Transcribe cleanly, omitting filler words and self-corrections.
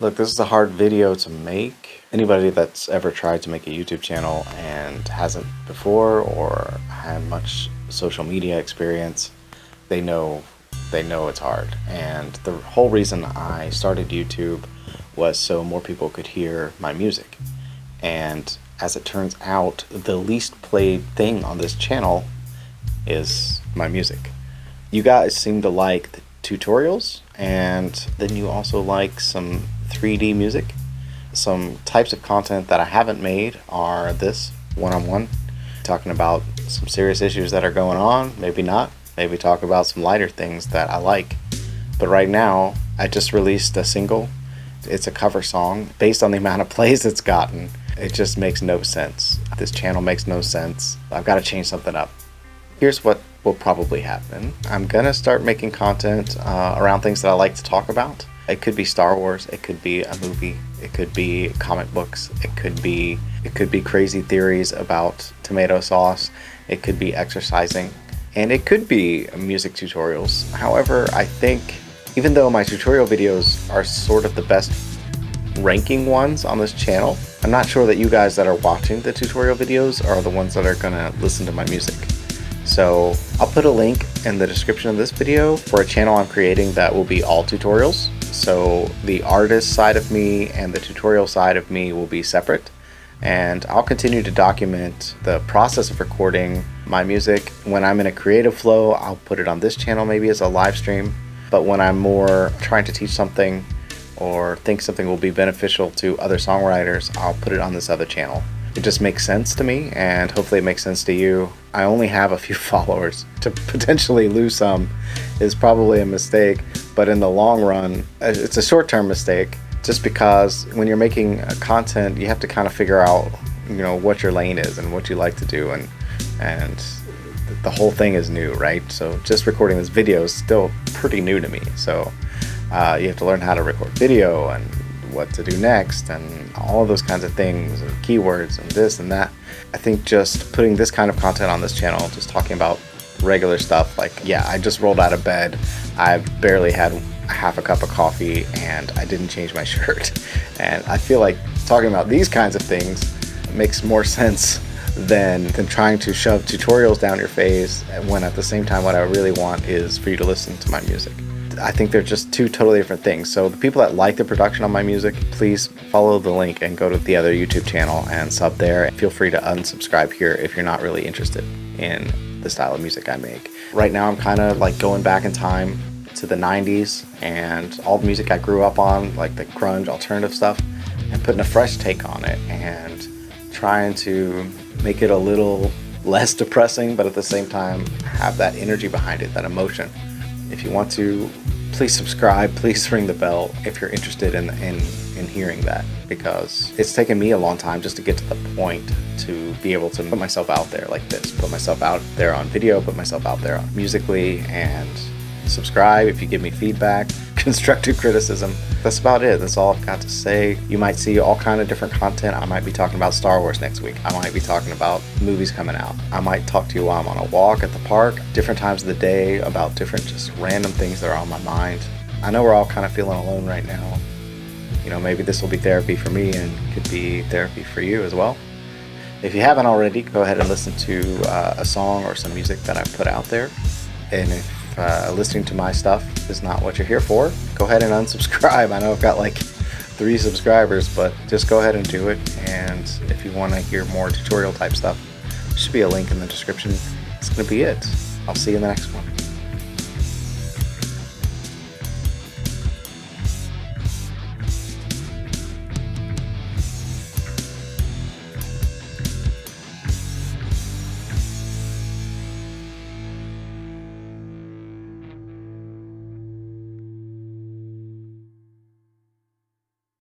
Look, this is a hard video to make. Anybody that's ever tried to make a YouTube channel and hasn't before or had much social media experience, they know it's hard. And the whole reason I started YouTube was so more people could hear my music. And as it turns out, the least played thing on this channel is my music. You guys seem to like the tutorials, and then you also like some 3D music. Some types of content that I haven't made are this one-on-one, talking about some serious issues that are going on, maybe not, maybe talk about some lighter things that I like. But right now, I just released a single. It's a cover song. Based on the amount of plays it's gotten, it just makes no sense. This channel makes no sense. I've got to change something up. Here's what will probably happen. I'm gonna start making content around things that I like to talk about. It could be Star Wars, it could be a movie, it could be comic books, it could be crazy theories about tomato sauce, it could be exercising, and it could be music tutorials. However, I think even though my tutorial videos are sort of the best ranking ones on this channel, I'm not sure that you guys that are watching the tutorial videos are the ones that are gonna listen to my music. So I'll put a link in the description of this video for a channel I'm creating that will be all tutorials. So the artist side of me and the tutorial side of me will be separate. And I'll continue to document the process of recording my music. When I'm in a creative flow, I'll put it on this channel maybe as a live stream. But when I'm more trying to teach something or think something will be beneficial to other songwriters, I'll put it on this other channel. It just makes sense to me, and hopefully it makes sense to you. I only have a few followers. To potentially lose some is probably a mistake, but in the long run, it's a short-term mistake, just because when you're making content, you have to kind of figure out, what your lane is and what you like to do, and the whole thing is new, right? So just recording this video is still pretty new to me. So you have to learn how to record video and what to do next and all of those kinds of things and keywords and this and that. I think just putting this kind of content on this channel, just talking about regular stuff, like, yeah, I just rolled out of bed, I barely had half a cup of coffee, and I didn't change my shirt. And I feel like talking about these kinds of things makes more sense than trying to shove tutorials down your face, when at the same time what I really want is for you to listen to my music. I think they're just two totally different things. So the people that like the production on my music, please follow the link and go to the other YouTube channel and sub there. Feel free to unsubscribe here if you're not really interested in the style of music I make. Right now I'm kind of like going back in time to the 90s and all the music I grew up on, like the grunge alternative stuff, and putting a fresh take on it and trying to make it a little less depressing, but at the same time have that energy behind it, that emotion. If you want to, please subscribe, please ring the bell if you're interested in hearing that, because it's taken me a long time just to get to the point to be able to put myself out there like this, put myself out there on video, put myself out there musically, and subscribe if you give me feedback, constructive criticism. That's about it. That's all I've got to say. You might see all kind of different content. I might be talking about Star Wars next week. I might be talking about movies coming out. I might talk to you while I'm on a walk at the park, different times of the day, about different just random things that are on my mind. I know we're all kind of feeling alone right now. Maybe this will be therapy for me and could be therapy for you as well. If you haven't already, go ahead and listen to a song or some music that I've put out there. And if listening to my stuff is not what you're here for, go ahead and unsubscribe. I know I've got like 3 subscribers, but just go ahead and do it. And if you want to hear more tutorial type stuff, there should be a link in the description. That's going to be it. I'll see you in the next one.